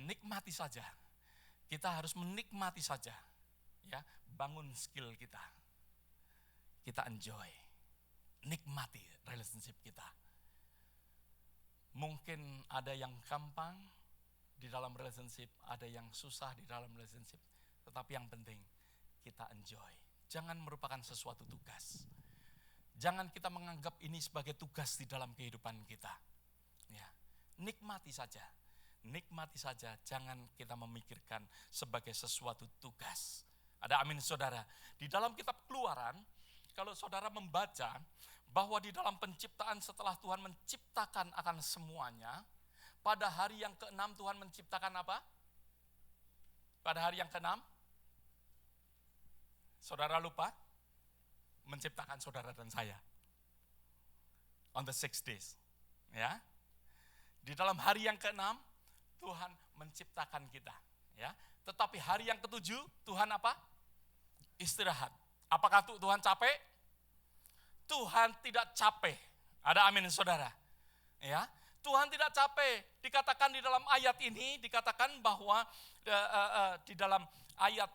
nikmati saja. Kita harus menikmati saja, ya, bangun skill kita. Kita enjoy, nikmati relationship kita. Mungkin ada yang gampang di dalam relationship, ada yang susah di dalam relationship. Tetapi yang penting kita enjoy. Jangan merupakan sesuatu tugas. Jangan kita menganggap ini sebagai tugas di dalam kehidupan kita. Ya, nikmati saja. Nikmati saja, jangan kita memikirkan sebagai sesuatu tugas. Ada amin saudara. Di dalam kitab Keluaran, kalau saudara membaca bahwa di dalam penciptaan setelah Tuhan menciptakan akan semuanya, pada hari yang ke-6 Tuhan menciptakan apa? Pada hari yang ke-6, saudara lupa? Menciptakan saudara dan saya. On the 6 days. Ya. Di dalam hari yang ke-6, Tuhan menciptakan kita, ya. Tetapi hari yang ke-7 Tuhan apa? Istirahat. Apakah Tuhan capek? Tuhan tidak capek. Ada amin saudara. Ya, Tuhan tidak capek. Dikatakan di dalam ayat ini, dikatakan bahwa di dalam ayat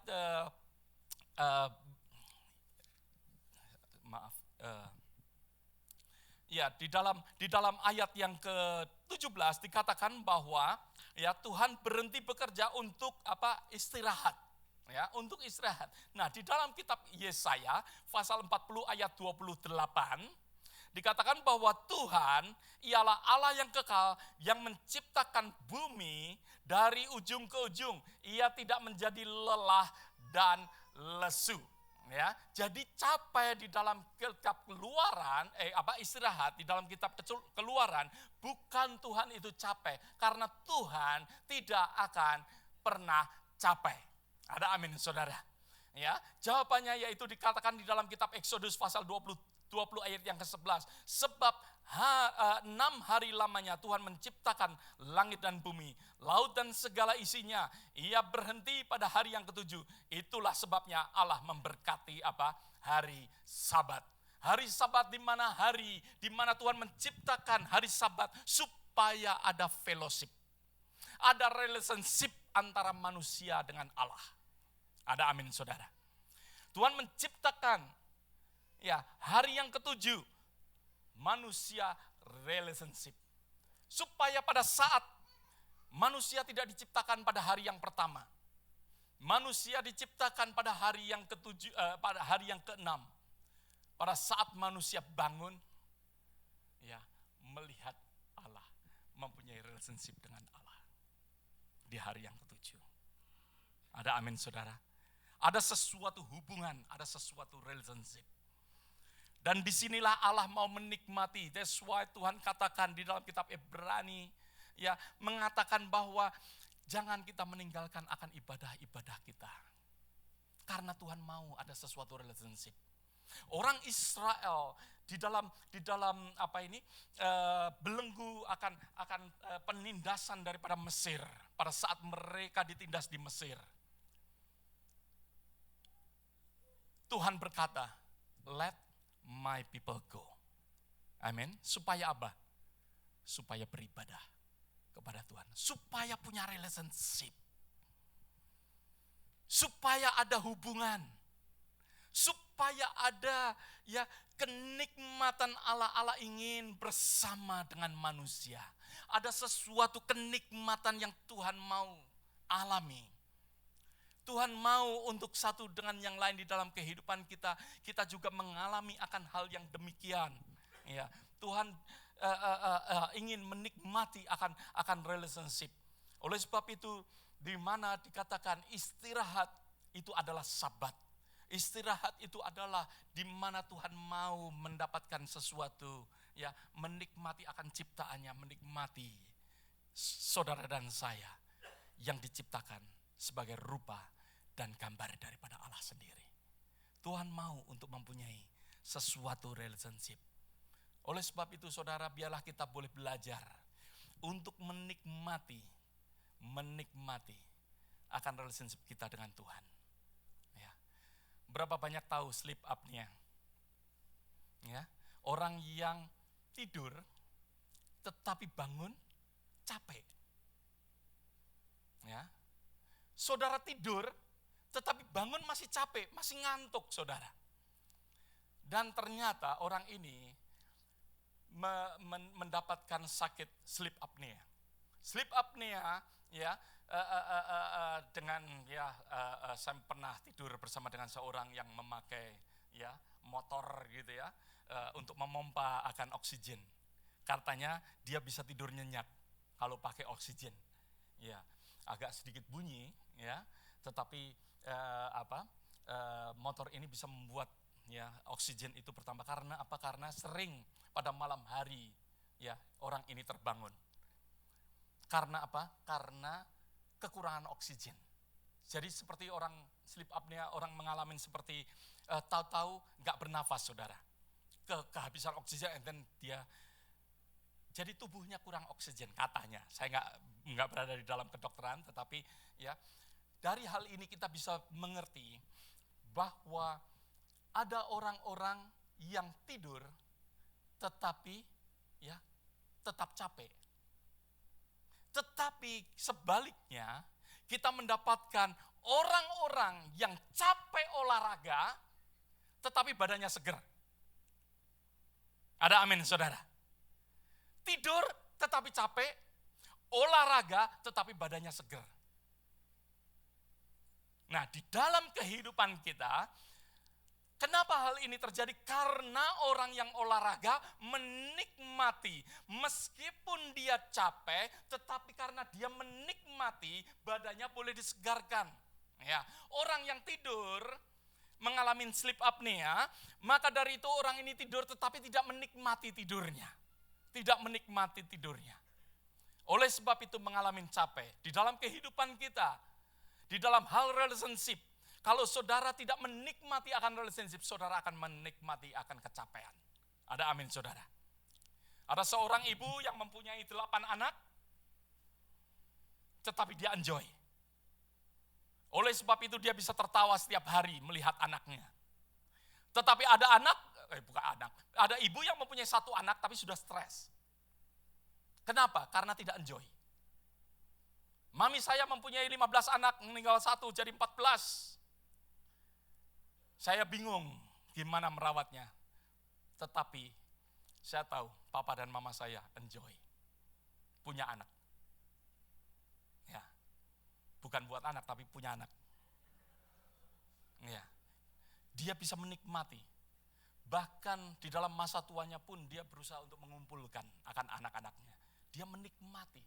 di dalam ayat yang ke-17 dikatakan bahwa ya Tuhan berhenti bekerja untuk apa? Istirahat. Ya, untuk istirahat. Nah, di dalam kitab Yesaya pasal 40 ayat 28 dikatakan bahwa Tuhan ialah Allah yang kekal yang menciptakan bumi dari ujung ke ujung. Ia tidak menjadi lelah dan lesu. Ya, jadi capek di dalam kitab Keluaran, istirahat di dalam kitab Keluaran, bukan Tuhan itu capek, karena Tuhan tidak akan pernah capek. Ada amin saudara. Ya, jawabannya yaitu dikatakan di dalam kitab Exodus pasal 20 ayat yang ke-11. Sebab 6 hari lamanya Tuhan menciptakan langit dan bumi, laut dan segala isinya. Ia berhenti pada hari yang ke-7. Itulah sebabnya Allah memberkati apa? Hari Sabat. Hari Sabat di mana Tuhan menciptakan hari Sabat supaya ada fellowship. Ada relationship antara manusia dengan Allah. Ada amin saudara. Tuhan menciptakan ya hari yang ke-7 manusia relationship. Supaya pada saat manusia tidak diciptakan pada hari yang pertama. Manusia diciptakan pada hari yang ke-7 pada hari yang ke-6. Pada saat manusia bangun ya melihat Allah, mempunyai relationship dengan Allah di hari yang ke-7. Ada amin saudara. Ada sesuatu hubungan, ada sesuatu relationship. Dan disinilah Allah mau menikmati. That's why Tuhan katakan di dalam kitab Ibrani, ya, mengatakan bahwa jangan kita meninggalkan akan ibadah-ibadah kita. Karena Tuhan mau ada sesuatu relationship. Orang Israel di dalam belenggu akan penindasan daripada Mesir pada saat mereka ditindas di Mesir. Tuhan berkata, let my people go. Amin. Supaya apa? Supaya beribadah kepada Tuhan. Supaya punya relationship. Supaya ada hubungan. Supaya ada ya kenikmatan Allah ingin bersama dengan manusia. Ada sesuatu kenikmatan yang Tuhan mau alami. Tuhan mau untuk satu dengan yang lain di dalam kehidupan kita. Kita juga mengalami akan hal yang demikian. Ya, Tuhan ingin menikmati akan relationship. Oleh sebab itu, di mana dikatakan istirahat itu adalah Sabat. Istirahat itu adalah di mana Tuhan mau mendapatkan sesuatu, ya, menikmati akan ciptaannya, menikmati saudara dan saya yang diciptakan sebagai rupa dan gambar daripada Allah sendiri. Tuhan mau untuk mempunyai sesuatu relationship. Oleh sebab itu saudara, biarlah kita boleh belajar untuk menikmati akan relationship kita dengan Tuhan. Ya. Berapa banyak tahu sleep apnea? Ya, orang yang tidur tetapi bangun capek. Ya. Saudara tidur tetapi bangun masih capek, masih ngantuk saudara. Dan ternyata orang ini mendapatkan sakit sleep apnea. Sleep apnea, ya, dengan saya pernah tidur bersama dengan seorang yang memakai ya motor gitu ya untuk memompa akan oksigen. Katanya dia bisa tidur nyenyak kalau pakai oksigen. Ya, agak sedikit bunyi ya, tetapi motor ini bisa membuat ya oksigen itu bertambah. Karena apa? Karena sering pada malam hari ya orang ini terbangun. Karena apa? Karena kekurangan oksigen. Jadi seperti orang sleep apnea, orang mengalami seperti tahu-tahu nggak bernafas saudara. Kehabisan oksigen, and then dia jadi tubuhnya kurang oksigen katanya. Saya nggak berada di dalam kedokteran, tetapi ya dari hal ini kita bisa mengerti bahwa ada orang-orang yang tidur tetapi ya tetap capek. Tetapi sebaliknya kita mendapatkan orang-orang yang capek olahraga tetapi badannya seger. Ada amin saudara? Tidur tetapi capek, olahraga tetapi badannya seger. Nah, di dalam kehidupan kita, kenapa hal ini terjadi? Karena orang yang olahraga menikmati, meskipun dia capek, tetapi karena dia menikmati, badannya boleh disegarkan. Ya, orang yang tidur mengalami sleep apnea, maka dari itu orang ini tidur tetapi tidak menikmati tidurnya. Tidak menikmati tidurnya. Oleh sebab itu mengalami capek. Di dalam kehidupan kita, di dalam hal relationship, kalau saudara tidak menikmati akan relationship, saudara akan menikmati akan kecapean. Ada amin saudara. Ada seorang ibu yang mempunyai 8 anak, tetapi dia enjoy. Oleh sebab itu dia bisa tertawa setiap hari melihat anaknya. Tetapi ada ada ibu yang mempunyai 1 anak tapi sudah stres. Kenapa? Karena tidak enjoy. Mami saya mempunyai 15 anak, meninggal 1 jadi 14. Saya bingung gimana merawatnya. Tetapi saya tahu papa dan mama saya enjoy. Punya anak. Ya. Bukan buat anak tapi punya anak. Ya. Dia bisa menikmati. Bahkan di dalam masa tuanya pun dia berusaha untuk mengumpulkan akan anak-anaknya. Dia menikmati.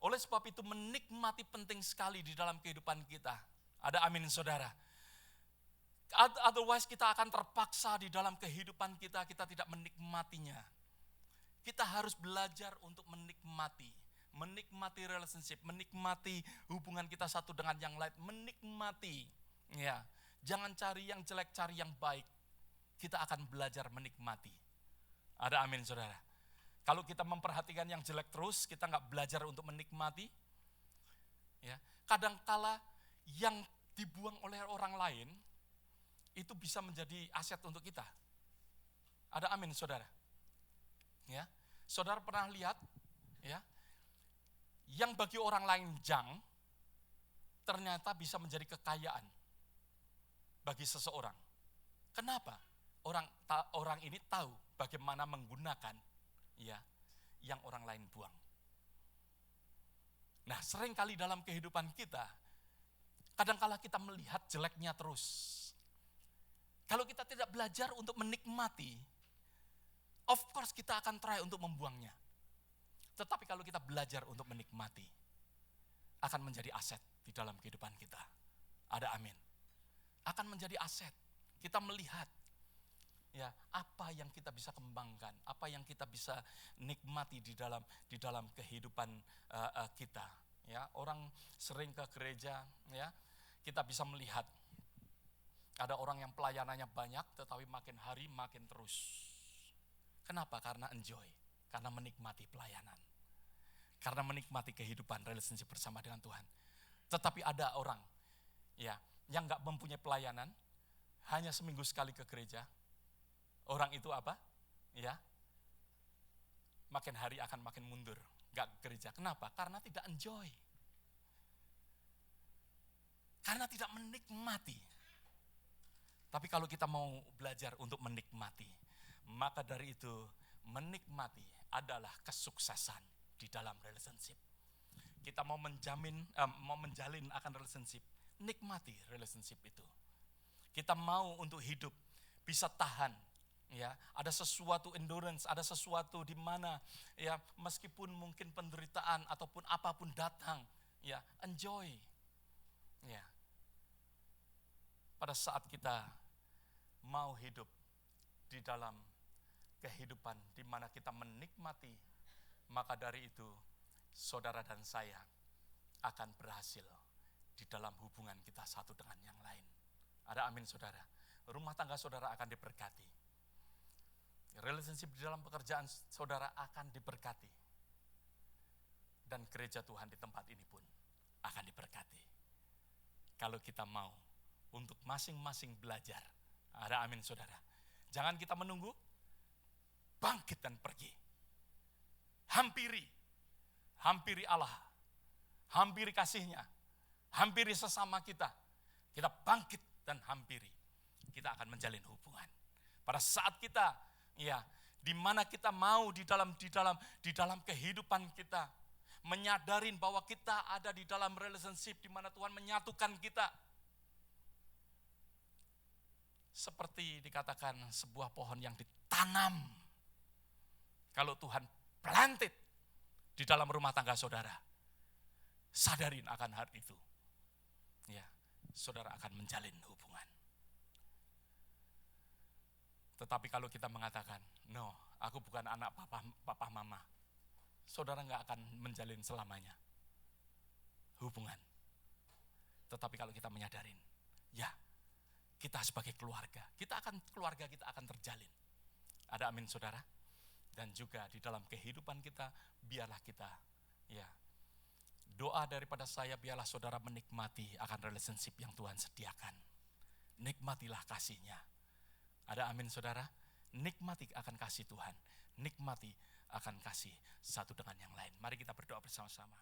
Oleh sebab itu menikmati penting sekali di dalam kehidupan kita. Ada amin saudara. Otherwise kita akan terpaksa di dalam kehidupan kita tidak menikmatinya. Kita harus belajar untuk menikmati relationship, menikmati hubungan kita satu dengan yang lain, menikmati. Ya, jangan cari yang jelek, cari yang baik. Kita akan belajar menikmati. Ada amin saudara. Kalau kita memperhatikan yang jelek terus, kita nggak belajar untuk menikmati. Ya, kadangkala yang dibuang oleh orang lain itu bisa menjadi aset untuk kita. Ada amin saudara. Ya, saudara pernah lihat, ya, yang bagi orang lain jang, ternyata bisa menjadi kekayaan bagi seseorang. Kenapa? Orang ini tahu bagaimana menggunakan, ya, yang orang lain buang. Nah, seringkali dalam kehidupan kita, kadangkala kita melihat jeleknya terus. Kalau kita tidak belajar untuk menikmati, of course kita akan try untuk membuangnya. Tetapi kalau kita belajar untuk menikmati, akan menjadi aset di dalam kehidupan kita. Ada amin. Akan menjadi aset. Kita melihat, ya, apa yang kita bisa kembangkan, apa yang kita bisa nikmati di dalam kehidupan kita. Ya, orang sering ke gereja, ya, kita bisa melihat ada orang yang pelayanannya banyak, tetapi makin hari makin terus. Kenapa? Karena enjoy, karena menikmati pelayanan, karena menikmati kehidupan relationship bersama dengan Tuhan. Tetapi ada orang, ya, yang nggak mempunyai pelayanan, hanya seminggu sekali ke gereja. Orang itu apa? Ya, makin hari akan makin mundur, nggak ke gereja. Kenapa? Karena tidak enjoy, karena tidak menikmati. Tapi kalau kita mau belajar untuk menikmati, maka dari itu menikmati adalah kesuksesan di dalam relationship. Kita mau menjalin akan relationship, nikmati relationship itu. Kita mau untuk hidup bisa tahan, ya, ada sesuatu endurance, ada sesuatu di mana, ya, meskipun mungkin penderitaan ataupun apapun datang, ya, enjoy. Ya. Pada saat kita mau hidup di dalam kehidupan di mana kita menikmati, maka dari itu saudara dan saya akan berhasil di dalam hubungan kita satu dengan yang lain. Ada amin saudara. Rumah tangga saudara akan diberkati. Relationship di dalam pekerjaan saudara akan diberkati. Dan gereja Tuhan di tempat ini pun akan diberkati. Kalau kita mau untuk masing-masing belajar. Ada amin saudara. Jangan kita menunggu, bangkit dan pergi. Hampiri Allah, hampiri kasihnya, hampiri sesama kita. Kita bangkit dan hampiri. Kita akan menjalin hubungan. Pada saat kita, ya, di mana kita mau di dalam kehidupan kita, menyadarin bahwa kita ada di dalam relationship di mana Tuhan menyatukan kita. Seperti dikatakan sebuah pohon yang ditanam. Kalau Tuhan planted di dalam rumah tangga saudara, sadarin akan hal itu. Ya, saudara akan menjalin hubungan. Tetapi kalau kita mengatakan, no, aku bukan anak papa mama, saudara nggak akan menjalin selamanya hubungan. Tetapi kalau kita menyadarin, ya, kita sebagai keluarga kita akan terjalin. Ada amin saudara. Dan juga di dalam kehidupan kita, biarlah kita, ya, doa daripada saya, biarlah saudara menikmati akan relationship yang Tuhan sediakan. Nikmatilah kasih-Nya. Ada amin saudara. Nikmati akan kasih Tuhan, nikmati akan kasih satu dengan yang lain. Mari kita berdoa bersama-sama.